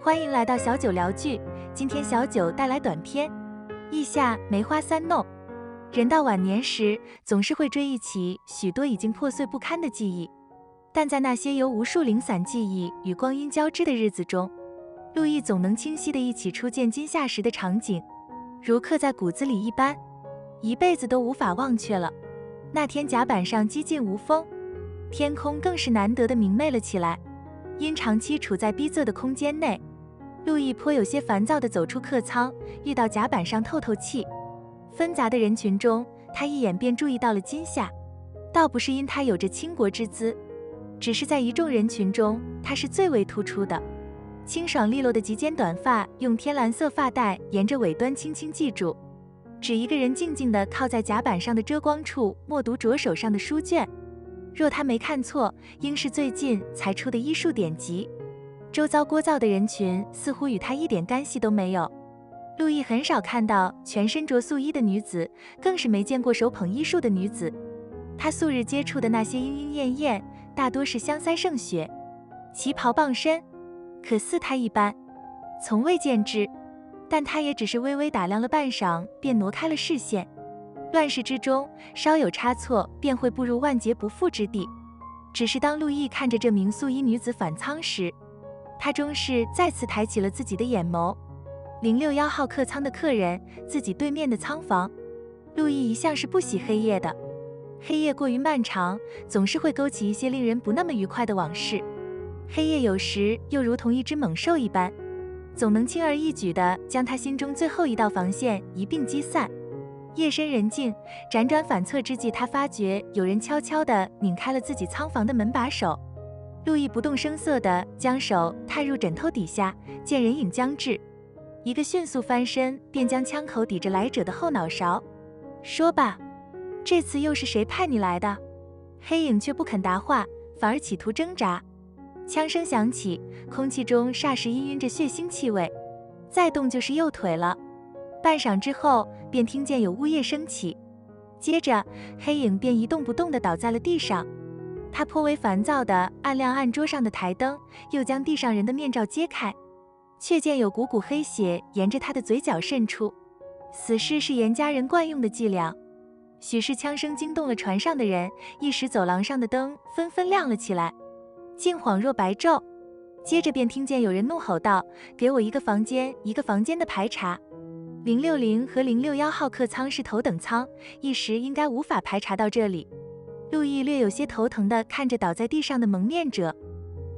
欢迎来到小九聊剧，今天小九带来短篇。意下梅花三弄。人到晚年时，总是会追忆起许多已经破碎不堪的记忆，但在那些由无数零散记忆与光阴交织的日子中，陆毅总能清晰地忆起初见金夏时的场景，如刻在骨子里一般，一辈子都无法忘却了。那天甲板上几近无风，天空更是难得的明媚了起来。因长期处在逼仄的空间内，陆毅颇有些烦躁地走出客舱，欲到甲板上透透气。纷杂的人群中，他一眼便注意到了金夏，倒不是因他有着倾国之姿，只是在一众人群中，他是最为突出的。清爽利落的及肩短发，用天蓝色发带沿着尾端轻轻系住，只一个人静静地靠在甲板上的遮光处，默读着手上的书卷。若他没看错，应是最近才出的医术典籍。周遭聒噪的人群似乎与他一点干系都没有。陆毅很少看到全身着素衣的女子，更是没见过手捧医术的女子。他素日接触的那些莺莺燕燕，大多是香腮胜雪，旗袍傍身，可似他一般，从未见之。但他也只是微微打量了半晌，便挪开了视线。乱世之中，稍有差错，便会步入万劫不复之地。只是当陆毅看着这名素衣女子返舱时，他终是再次抬起了自己的眼眸。061号客舱的客人，自己对面的舱房。陆毅一向是不喜黑夜的，黑夜过于漫长，总是会勾起一些令人不那么愉快的往事。黑夜有时又如同一只猛兽一般，总能轻而易举地将他心中最后一道防线一并击散。夜深人静，辗转反侧之际，他发觉有人悄悄地拧开了自己舱房的门把手。陆毅不动声色地将手探入枕头底下，见人影将至，一个迅速翻身，便将枪口抵着来者的后脑勺。说吧，这次又是谁派你来的？黑影却不肯答话，反而企图挣扎。枪声响起，空气中霎时氤氲着血腥气味，再动就是右腿了。半晌之后，便听见有呜咽声起，接着黑影便一动不动地倒在了地上。他颇为烦躁地按亮案桌上的台灯，又将地上人的面罩揭开，却见有股股黑血沿着他的嘴角渗出。死尸是严家人惯用的伎俩。许是枪声惊动了船上的人，一时走廊上的灯纷纷亮了起来，竟恍若白昼。接着便听见有人怒吼道：“给我一个房间一个房间的排查！060和061号客舱是头等舱，一时应该无法排查到这里。”陆毅略有些头疼地看着倒在地上的蒙面者，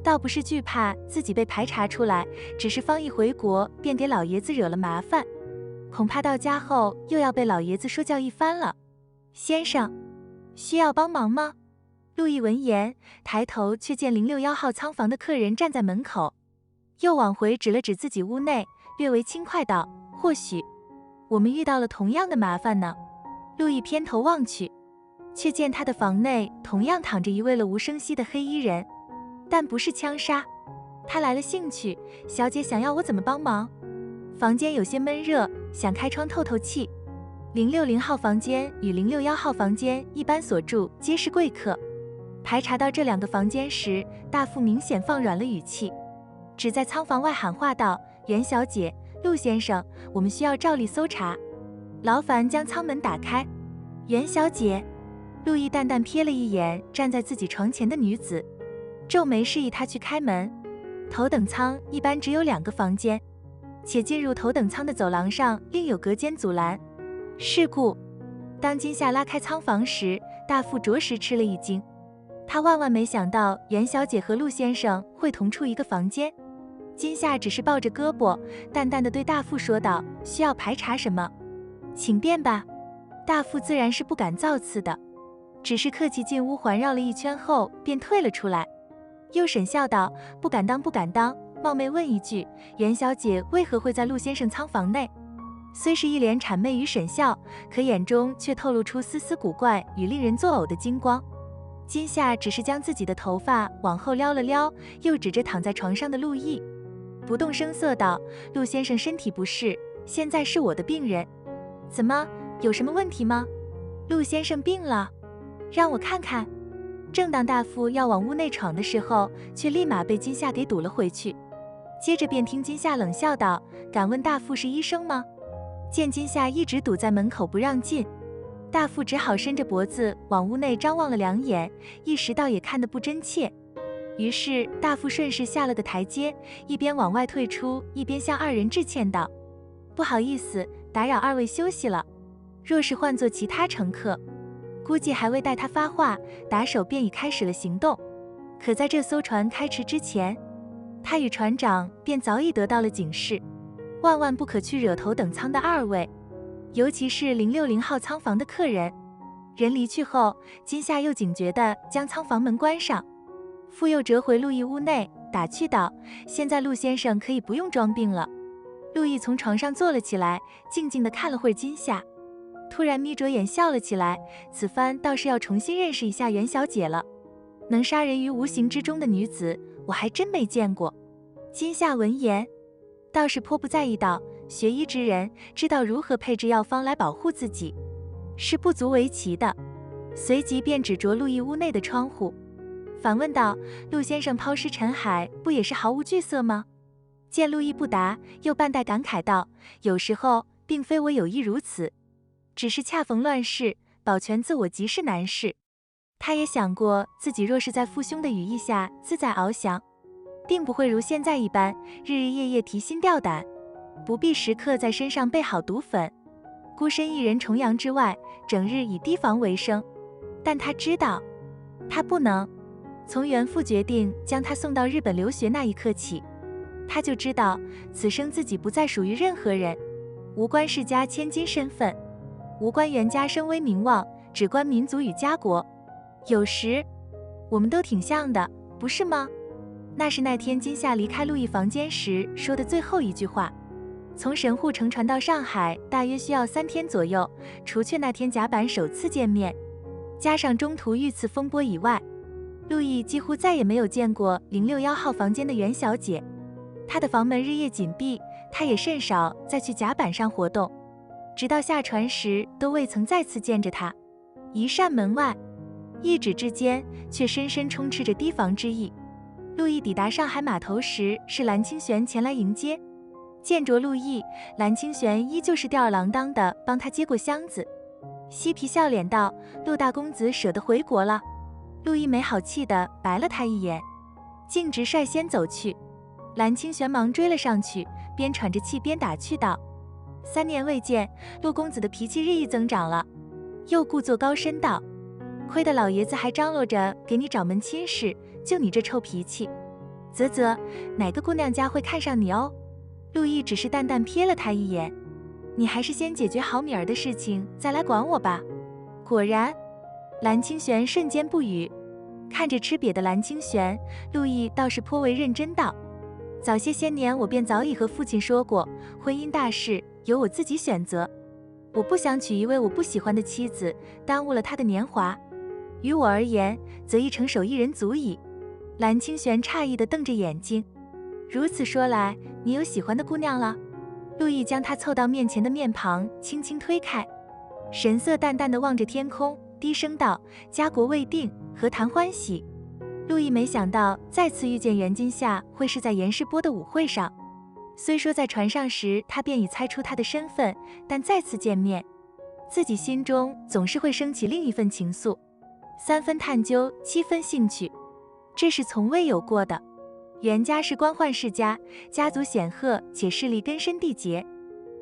倒不是惧怕自己被排查出来，只是方一回国便给老爷子惹了麻烦，恐怕到家后又要被老爷子说教一番了。先生，需要帮忙吗？陆毅闻言，抬头却见061号舱房的客人站在门口，又往回指了指自己屋内，略为轻快道：“或许我们遇到了同样的麻烦呢。”陆毅偏头望去，却见他的房内同样躺着一位了无声息的黑衣人，但不是枪杀。他来了兴趣：“小姐想要我怎么帮忙？”房间有些闷热，想开窗透透气。060号房间与061号房间一般所住皆是贵客。排查到这两个房间时，大副明显放软了语气，只在舱房外喊话道：“袁小姐，陆先生，我们需要照例搜查，劳烦将舱门打开。”袁小姐。陆毅淡淡瞥了一眼站在自己床前的女子，皱眉示意她去开门。头等舱一般只有2个房间，且进入头等舱的走廊上另有隔间阻拦。是故，当金夏拉开舱房时，大副着实吃了一惊。他万万没想到袁小姐和陆先生会同处一个房间。金夏只是抱着胳膊，淡淡地对大副说道：“需要排查什么？请便吧。”大副自然是不敢造次的，只是客气进屋环绕了一圈后便退了出来，又沈笑道：“不敢当，不敢当，冒昧问一句，袁小姐为何会在陆先生舱房内？”虽是一脸谄媚与沈笑，可眼中却透露出丝丝古怪与令人作呕的金光。金夏只是将自己的头发往后撩了撩，又指着躺在床上的陆毅，不动声色道：“陆先生身体不适，现在是我的病人。怎么，有什么问题吗？”“陆先生病了，让我看看。”正当大副要往屋内闯的时候，却立马被金夏给堵了回去。接着便听金夏冷笑道：“敢问大夫是医生吗？”见金夏一直堵在门口不让进，大夫只好伸着脖子往屋内张望了2眼，一时倒也看得不真切。于是大夫顺势下了个台阶，一边往外退出，一边向2人致歉道：“不好意思，打扰2位休息了。若是换做其他乘客，估计还未待他发话，打手便已开始了行动。可在这艘船开驰之前，他与船长便早已得到了警示，万万不可去惹头等舱的2位，尤其是060号舱房的客人。人离去后，金夏又警觉地将舱房门关上，复又折回陆毅屋内，打趣道：“现在陆先生可以不用装病了。”陆毅从床上坐了起来，静静地看了会儿金夏，突然眯着眼笑了起来。此番倒是要重新认识一下袁小姐了，能杀人于无形之中的女子，我还真没见过。金夏闻言，倒是颇不在意道：“学医之人，知道如何配制药方来保护自己，是不足为奇的。”随即便指着陆毅屋内的窗户，反问道：“陆先生抛尸沉海，不也是毫无惧色吗？”见陆毅不答，又半带感慨道：“有时候并非我有意如此，只是恰逢乱世，保全自我极是难事。”他也想过，自己若是在父兄的羽翼下自在翱翔，并不会如现在一般日日夜夜提心吊胆，不必时刻在身上备好毒粉，孤身一人重洋之外，整日以提防为生。但他知道，他不能。从袁父决定将他送到日本留学那一刻起，他就知道此生自己不再属于任何人，无关世家千金身份，无关袁家声威名望，只关民族与家国。有时我们都挺像的，不是吗？那是那天金夏离开陆毅房间时说的最后一句话。从神户乘船到上海大约需要3天左右，除却那天甲板首次见面，加上中途遇刺风波以外，陆毅几乎再也没有见过061号房间的袁小姐。她的房门日夜紧闭，他也甚少再去甲板上活动，直到下船时都未曾再次见着她。一扇门外，一指之间却深深充斥着提防之意。陆毅抵达上海码头时，是蓝清玄前来迎接。见着陆毅，蓝清玄依旧是吊儿郎当的帮他接过箱子，嬉皮笑脸道：“陆大公子舍得回国了？”陆毅没好气的白了他一眼，径直率先走去。蓝清玄忙追了上去，边喘着气边打趣道：“3年未见，陆公子的脾气日益增长了。”又故作高深道：“亏得老爷子还张罗着给你找门亲事，就你这臭脾气，啧，哪个姑娘家会看上你哦？”陆毅只是淡淡瞥了他一眼：“你还是先解决好米儿的事情，再来管我吧。”果然，蓝清玄瞬间不语。看着吃瘪的蓝清玄，陆毅倒是颇为认真道：“早些年我便早已和父亲说过，婚姻大事由我自己选择，我不想娶一位我不喜欢的妻子，耽误了他的年华。于我而言，则一成守一人足矣。”蓝清玄诧异地瞪着眼睛：“如此说来，你有喜欢的姑娘了？”陆毅将他凑到面前的面庞轻轻推开，神色淡淡地望着天空，低声道：“家国未定，何谈欢喜？”陆毅没想到再次遇见袁金夏会是在严世波的舞会上，虽说在船上时他便已猜出他的身份，但再次见面，自己心中总是会升起另一份情愫，3分探究，7分兴趣，这是从未有过的。袁家是官宦世家，家族显赫且势力根深蒂结，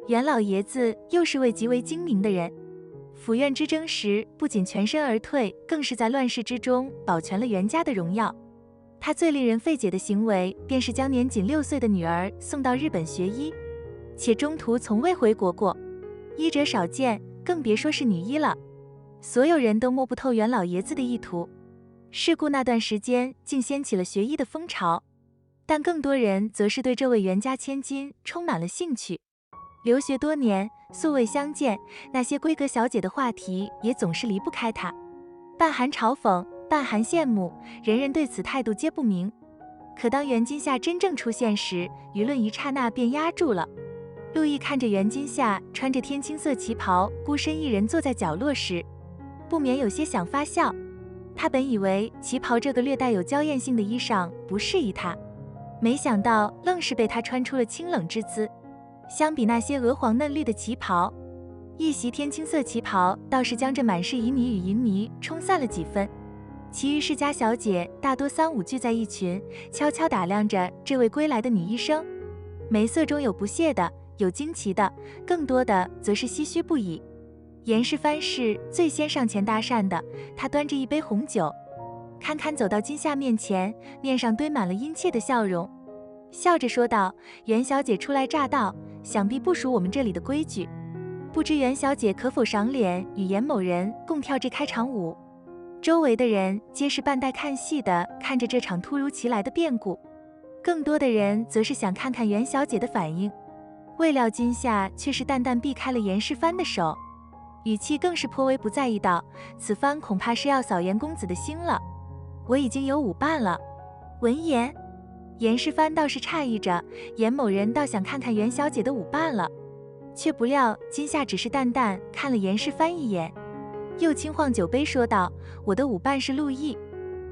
袁老爷子又是位极为精明的人，府院之争时不仅全身而退，更是在乱世之中保全了袁家的荣耀。他最令人费解的行为，便是将年仅6岁的女儿送到日本学医，且中途从未回国过。医者少见，更别说是女医了。所有人都摸不透袁老爷子的意图。事故那段时间，竟掀起了学医的风潮，但更多人则是对这位袁家千金充满了兴趣。留学多年，素未相见，那些闺阁小姐的话题也总是离不开他，半含嘲讽，半含羡慕，人人对此态度皆不明。可当袁金夏真正出现时，舆论一刹那便压住了。陆毅看着袁金夏穿着天青色旗袍，孤身一人坐在角落时，不免有些想发笑。他本以为旗袍这个略带有娇艳性的衣裳不适宜他，没想到愣是被他穿出了清冷之姿。相比那些鹅黄嫩绿的旗袍，一袭天青色旗袍倒是将这满是旖旎与淫靡冲散了几分。其余世家小姐大多三五聚在一群，悄悄打量着这位归来的女医生，眉色中有不屑的，有惊奇的，更多的则是唏嘘不已。严世蕃是最先上前搭讪的，他端着一杯红酒，堪堪走到金夏面前，面上堆满了殷切的笑容，笑着说道：“袁小姐初来乍到，想必不属我们这里的规矩，不知袁小姐可否赏脸与严某人共跳这开场舞？”周围的人皆是半带看戏的，看着这场突如其来的变故，更多的人则是想看看袁小姐的反应。未料金夏却是淡淡避开了严世蕃的手，语气更是颇为不在意道：“此番恐怕是要扫严公子的兴了，我已经有舞伴了。”闻言，严世蕃倒是诧异着，严某人倒想看看袁小姐的舞伴了，却不料金夏只是淡淡看了严世蕃一眼，又轻晃酒杯说道：“我的舞伴是陆毅，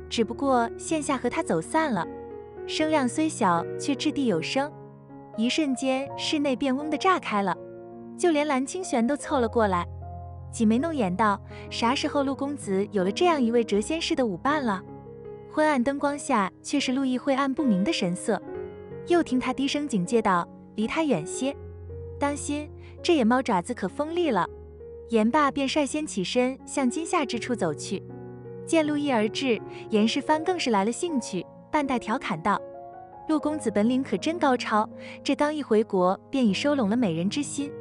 只不过现下和他走散了。”声量虽小，却掷地有声。一瞬间，室内便嗡地炸开了，就连蓝清玄都凑了过来，挤眉弄眼道：“啥时候陆公子有了这样一位谪仙式的舞伴了？”昏暗灯光下，却是陆毅晦暗不明的神色。又听他低声警戒道：“离他远些，当心，这野猫爪子可锋利了。”言罢便率先起身向金夏之处走去。见陆毅而至，严世蕃更是来了兴趣，半带调侃道：“陆公子本领可真高超，这刚一回国便已收拢了美人之心。”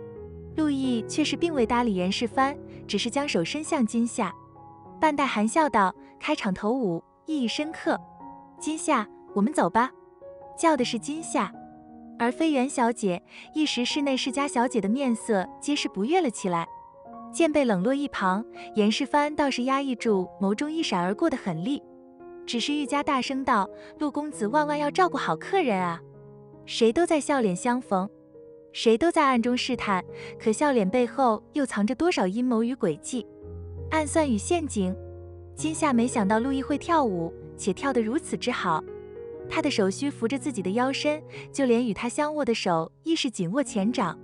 陆毅却是并未搭理严世蕃，只是将手伸向金夏，半带含笑道：“开场头舞意义深刻，金夏，我们走吧。”叫的是金夏，而非袁小姐。一时室内世家小姐的面色皆是不悦了起来。见被冷落一旁，严世蕃倒是压抑住眸中一闪而过的狠戾，只是愈加大声道：“陆公子万万要照顾好客人啊！”谁都在笑脸相逢，谁都在暗中试探，可笑脸背后又藏着多少阴谋与诡计、暗算与陷阱？金夏没想到陆毅会跳舞，且跳得如此之好。他的手须扶着自己的腰身，就连与他相握的手亦是紧握前掌。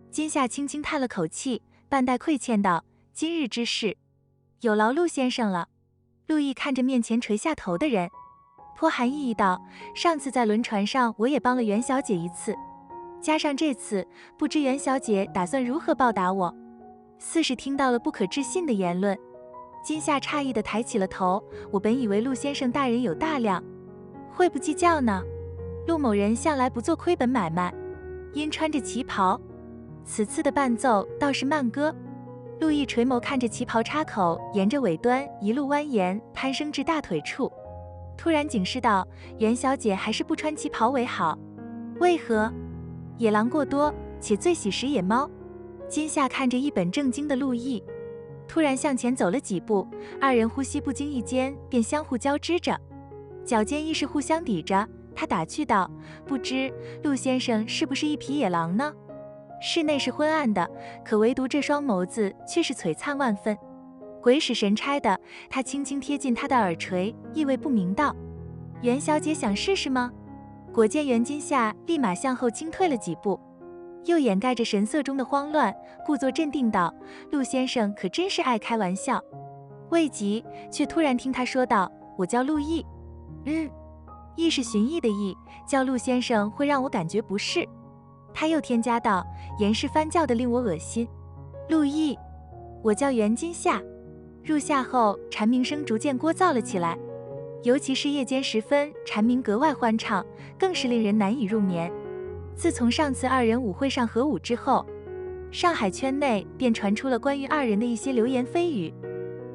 金夏轻轻叹了口气，半带愧欠道：“今日之事，有劳陆先生了。”陆毅看着面前垂下头的人，颇含意义道：“上次在轮船上，我也帮了袁小姐一次，加上这次，不知袁小姐打算如何报答我？”似是听到了不可置信的言论，金夏诧异地抬起了头：“我本以为陆先生大人有大量，会不计较呢？陆某人向来不做亏本买卖，因穿着旗袍，此次的伴奏倒是慢歌。”陆毅垂眸看着旗袍插口沿着尾端一路蜿蜒攀升至大腿处，突然警示道：“袁小姐还是不穿旗袍为好。”为何？野狼过多，且最喜食野猫。金夏看着一本正经的陆毅，突然向前走了几步，二人呼吸不经意间便相互交织着，脚尖亦是互相抵着。他打趣道：“不知陆先生是不是一匹野狼呢？”室内是昏暗的，可唯独这双眸子却是璀璨万分。鬼使神差的，他轻轻贴近他的耳垂，意味不明道：“袁小姐想试试吗？”果见袁金夏立马向后轻退了几步，又掩盖着神色中的慌乱，故作镇定道：“陆先生可真是爱开玩笑。”未及，却突然听他说道：“我叫陆毅。”“毅是寻意的意，叫陆先生会让我感觉不适。”他又添加道：“严世蕃叫的令我恶心。”“陆毅，我叫袁金夏。”入夏后，蝉鸣声逐渐聒噪了起来，尤其是夜间时分，蝉鸣格外欢畅，更是令人难以入眠。自从上次二人舞会上合舞之后，上海圈内便传出了关于二人的一些流言蜚语。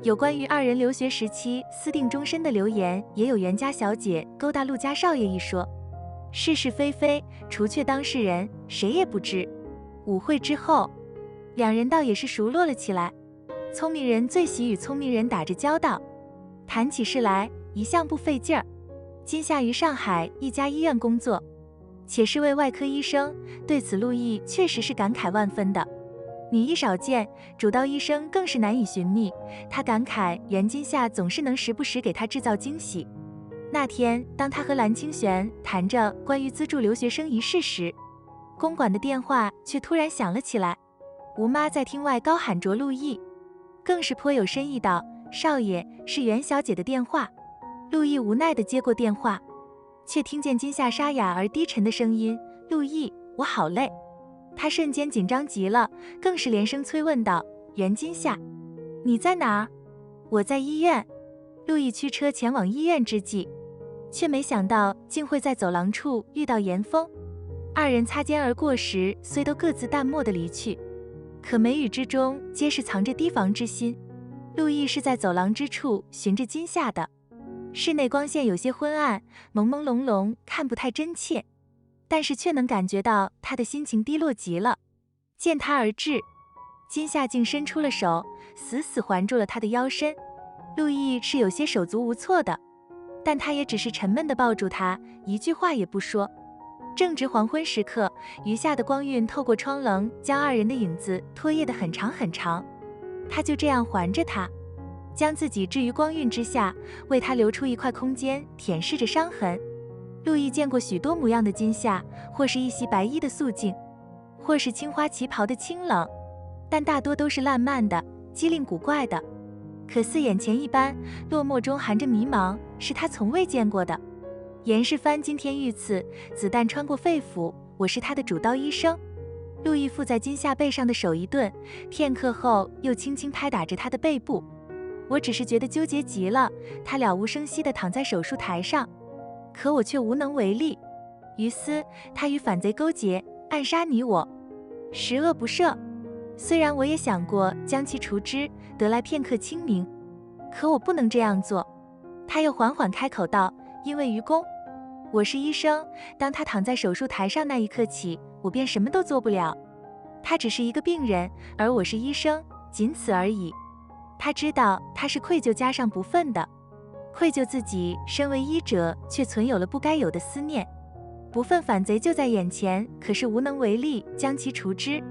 有关于二人留学时期私定终身的流言，也有袁家小姐勾搭陆家少爷一说。是是非非，除却当事人，谁也不知。舞会之后，两人倒也是熟络了起来。聪明人最喜与聪明人打着交道，谈起事来一向不费劲儿。今夏于上海一家医院工作，且是位外科医生，对此陆毅确实是感慨万分的。女医少见，主刀医生更是难以寻觅。他感慨袁金夏总是能时不时给他制造惊喜。那天，当他和蓝清玄谈着关于资助留学生一事时，公馆的电话却突然响了起来。吴妈在厅外高喊着陆毅，更是颇有深意道：“少爷，是袁小姐的电话。”陆毅无奈地接过电话，却听见金夏沙哑而低沉的声音：“陆毅，我好累。”他瞬间紧张极了，更是连声催问道：“袁金夏，你在哪儿？”“我在医院。”陆毅驱车前往医院之际，却没想到竟会在走廊处遇到严峰。二人擦肩而过时，虽都各自淡漠地离去，可眉宇之中皆是藏着提防之心。陆毅是在走廊之处寻着金夏的，室内光线有些昏暗，朦朦胧胧，看不太真切，但是却能感觉到他的心情低落极了。见他而至，金夏竟伸出了手，死死环住了他的腰身。陆毅是有些手足无措的，但他也只是沉闷地抱住他，一句话也不说。正值黄昏时刻，余下的光晕透过窗棱，将二人的影子拖曳得很长很长。他就这样环着他，将自己置于光晕之下，为他留出一块空间，舔舐着伤痕。陆毅见过许多模样的金夏，或是一袭白衣的素净，或是青花旗袍的清冷，但大多都是烂漫的、机灵古怪的。可似眼前一般，落寞中含着迷茫，是他从未见过的。严世蕃今天遇刺，子弹穿过肺腑，我是他的主刀医生。陆毅附在金夏背上的手一顿，片刻后又轻轻拍打着他的背部。我只是觉得纠结极了，他了无声息地躺在手术台上，可我却无能为力。于私，他与反贼勾结，暗杀你我，十恶不赦。虽然我也想过将其除之，得来片刻清明，可我不能这样做。他又缓缓开口道：“因为于公，我是医生。当他躺在手术台上那一刻起，我便什么都做不了。他只是一个病人，而我是医生，仅此而已。”他知道他是愧疚加上不忿的，愧疚自己身为医者却存有了不该有的思念，不忿反贼就在眼前，可是无能为力将其除之。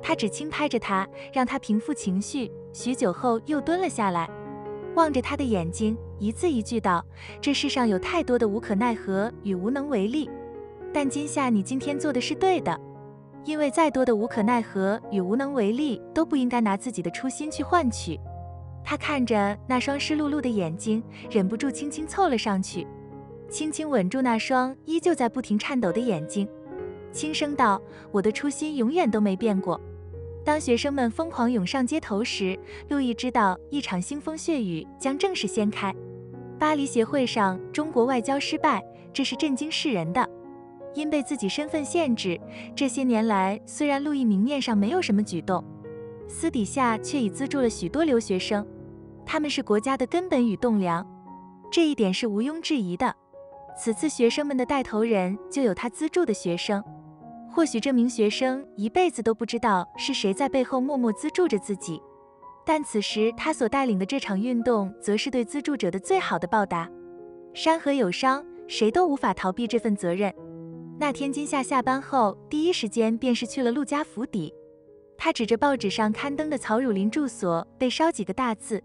他只轻拍着他，让他平复情绪，许久后又蹲了下来，望着他的眼睛，一字一句道：“这世上有太多的无可奈何与无能为力，但金夏，你今天做的是对的，因为再多的无可奈何与无能为力，都不应该拿自己的初心去换取。”他看着那双湿漉漉的眼睛，忍不住轻轻凑了上去，轻轻吻住那双依旧在不停颤抖的眼睛，轻声道：“我的初心永远都没变过。”当学生们疯狂涌上街头时，陆毅知道一场腥风血雨将正式掀开。巴黎协会上中国外交失败，这是震惊世人的。因被自己身份限制，这些年来虽然陆毅明面上没有什么举动，私底下却已资助了许多留学生，他们是国家的根本与栋梁，这一点是毋庸置疑的。此次学生们的带头人就有他资助的学生，或许这名学生一辈子都不知道是谁在背后默默资助着自己，但此时他所带领的这场运动，则是对资助者的最好的报答。山河有伤，谁都无法逃避这份责任。那天金夏下班后，第一时间便是去了陆家府邸。他指着报纸上刊登的曹汝霖住所被烧几个大字，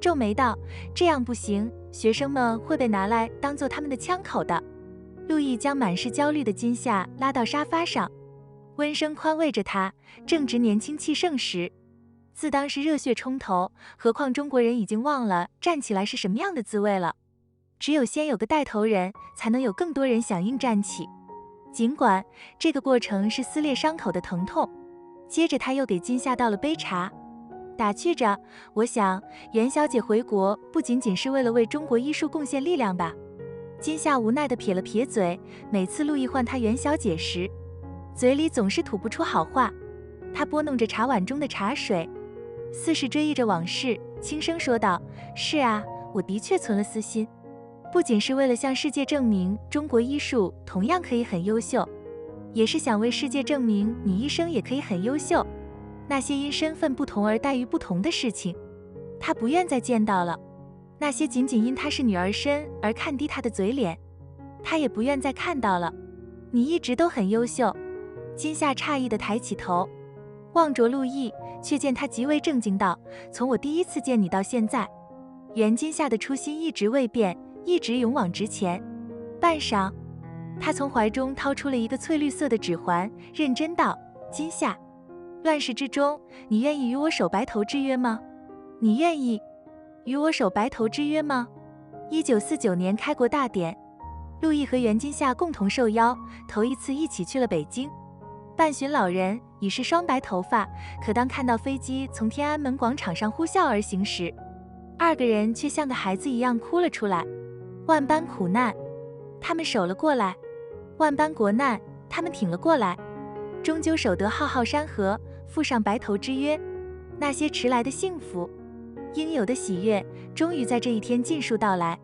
皱眉道：“这样不行，学生们会被拿来当做他们的枪口的。”陆毅将满是焦虑的金夏拉到沙发上，温声宽慰着他，正值年轻气盛时，自当是热血冲头，何况中国人已经忘了站起来是什么样的滋味了。只有先有个带头人，才能有更多人响应站起。尽管这个过程是撕裂伤口的疼痛。接着他又给金夏倒了杯茶，打趣着：“我想袁小姐回国不仅仅是为了为中国医术贡献力量吧。”金夏无奈地撇了撇嘴，每次陆毅唤她袁小姐时，嘴里总是吐不出好话。她拨弄着茶碗中的茶水，似是追忆着往事，轻声说道：“是啊，我的确存了私心，不仅是为了向世界证明中国医术同样可以很优秀，也是想为世界证明女医生也可以很优秀。那些因身份不同而待遇不同的事情，她不愿再见到了。那些仅仅因她是女儿身而看低她的嘴脸，她也不愿再看到了。你一直都很优秀。”金夏诧异地抬起头，望着陆毅，却见他极为正经道：“从我第一次见你到现在，袁金夏的初心一直未变，一直勇往直前。半晌，他从怀中掏出了一个翠绿色的指环，认真道：“今夏，乱世之中，你愿意与我守白头之约吗？你愿意与我守白头之约吗？”1949年开国大典，陆毅和袁今夏共同受邀，头一次一起去了北京。半旬老人已是双白头发，可当看到飞机从天安门广场上呼啸而行时，二个人却像个孩子一样哭了出来。万般苦难，他们守了过来；万般国难，他们挺了过来。终究守得浩浩山河，附上白头之约。那些迟来的幸福，应有的喜悦，终于在这一天尽数到来。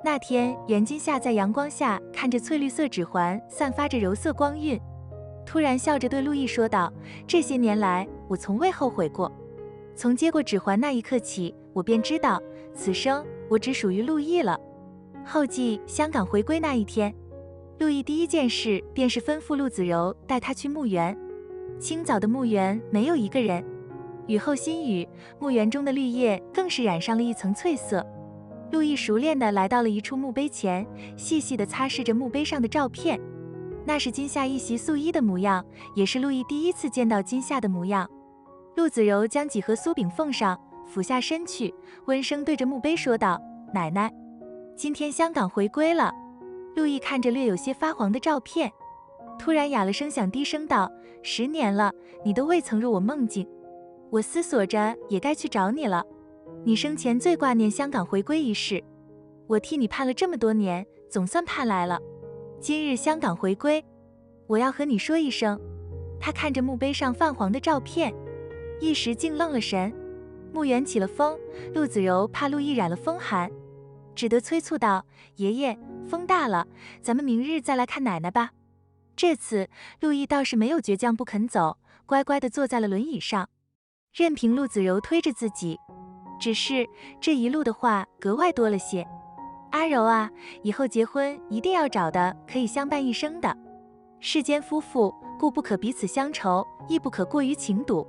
那天，袁今夏在阳光下看着翠绿色指环散发着柔色光晕，突然笑着对陆毅说道：“这些年来，我从未后悔过。从接过指环那一刻起，我便知道，此生我只属于陆毅了。”后记：香港回归那一天，陆毅第一件事便是吩咐陆子柔带他去墓园。清早的墓园没有一个人，雨后新雨，墓园中的绿叶更是染上了一层翠色。陆毅熟练地来到了一处墓碑前，细细地擦拭着墓碑上的照片。那是今夏一袭素衣的模样，也是陆毅第一次见到今夏的模样。陆子柔将几盒酥饼奉上，俯下身去，温声对着墓碑说道：“奶奶，今天香港回归了。”陆毅看着略有些发黄的照片，突然哑了声响，低声道：“10年了，你都未曾入我梦境。我思索着也该去找你了。你生前最挂念香港回归一事，我替你盼了这么多年，总算盼来了。今日香港回归，我要和你说一声。”他看着墓碑上泛黄的照片，一时竟愣了神。墓园起了风，陆子柔怕陆毅染了风寒，只得催促道：“爷爷，风大了，咱们明日再来看奶奶吧。”这次陆毅倒是没有倔强不肯走，乖乖地坐在了轮椅上，任凭陆子柔推着自己。只是这一路的话格外多了些。阿柔啊，以后结婚一定要找的可以相伴一生的。世间夫妇，固不可彼此相仇，亦不可过于情笃。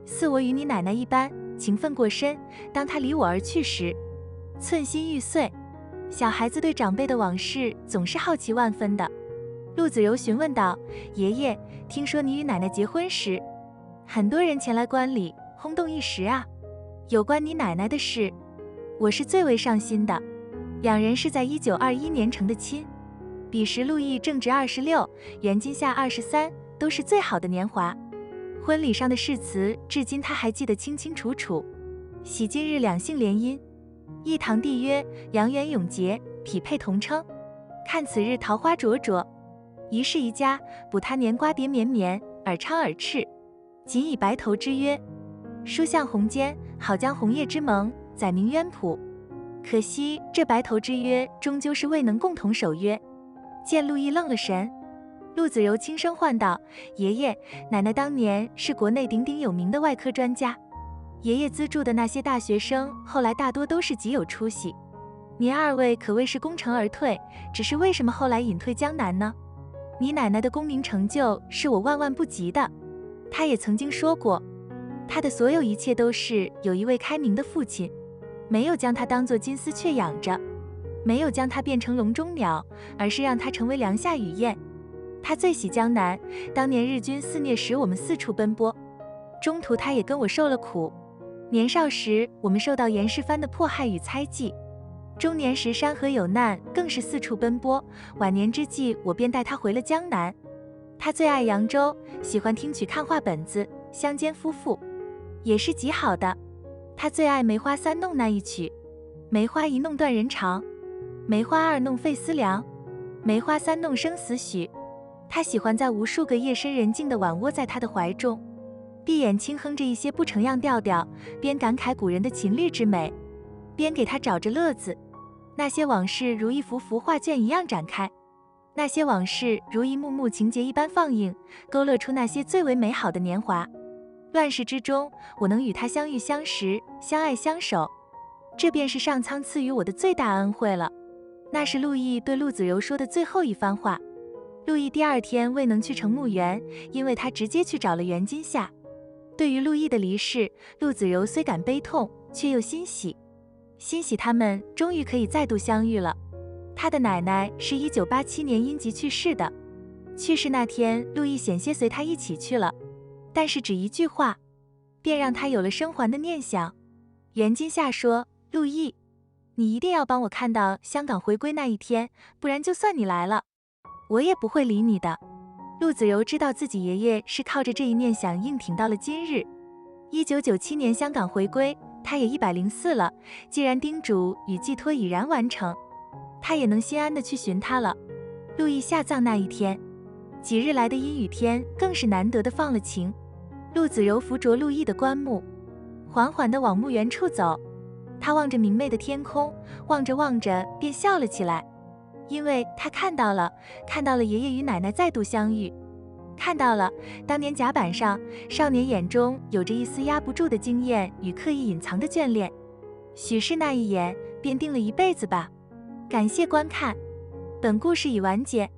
似我与你奶奶一般，情分过深，当她离我而去时，寸心欲碎。小孩子对长辈的往事总是好奇万分的。陆子柔询问道：“爷爷，听说你与奶奶结婚时，很多人前来观礼，轰动一时啊。有关你奶奶的事，我是最为上心的。两人是在1921年成的亲，彼时陆毅正值26，袁今夏23，都是最好的年华。婚礼上的誓词，至今他还记得清清楚楚。喜今日两姓联姻，一堂缔约，阳元永结，匹配同称。看此日桃花灼灼，一世一家，补他年瓜蝶绵绵，耳昌耳赤，仅以白头之约。书向红笺，好将红叶之盟载明渊谱。可惜这白头之约，终究是未能共同守约。”见陆毅愣了神，陆子柔轻声唤道：“爷爷，奶奶当年是国内鼎鼎有名的外科专家，爷爷资助的那些大学生，后来大多都是极有出息。您二位可谓是功成而退，只是为什么后来隐退江南呢？你奶奶的功名成就是我万万不及的。她也曾经说过，她的所有一切都是有一位开明的父亲，没有将她当作金丝雀养着，没有将她变成笼中鸟，而是让她成为梁下雨燕。她最喜江南，当年日军肆虐时，我们四处奔波，中途她也跟我受了苦。年少时，我们受到严世蕃的迫害与猜忌；中年时，山河有难，更是四处奔波。晚年之际，我便带她回了江南。她最爱扬州，喜欢听曲看画本子，乡间夫妇也是极好的。她最爱梅花三弄那一曲，梅花一弄断人肠，梅花二弄费思量，梅花三弄生死许。她喜欢在无数个夜深人静的晚窝在他的怀中，闭眼轻哼着一些不成样调调，边感慨古人的琴律之美，边给他找着乐子。那些往事如一幅幅画卷一样展开，那些往事如一幕幕情节一般放映，勾勒出那些最为美好的年华。乱世之中，我能与他相遇相识，相爱相守，这便是上苍赐予我的最大恩惠了。那是陆毅对陆子柔说的最后一番话。陆毅第二天未能去成墓园，因为他直接去找了袁今夏。对于陆毅的离世，陆子柔虽感悲痛，却又欣喜，欣喜他们终于可以再度相遇了。他的奶奶是1987年因疾去世的。去世那天，路易险些随他一起去了，但是只一句话，便让他有了生还的念想。袁今夏说：“路易，你一定要帮我看到香港回归那一天，不然就算你来了，我也不会理你的。”陆子柔知道自己爷爷是靠着这一念想硬挺到了今日。1997年香港回归，他也104了，既然叮嘱与寄托已然完成，他也能心安的去寻他了。路易下葬那一天，几日来的阴雨天更是难得的放了晴。陆子柔扶着路易的棺木，缓缓地往墓园处走。他望着明媚的天空，望着望着便笑了起来，因为他看到了爷爷与奶奶再度相遇，看到了当年甲板上少年眼中有着一丝压不住的惊艳与刻意隐藏的眷恋。许是那一眼便定了一辈子吧。感谢观看，本故事已完结。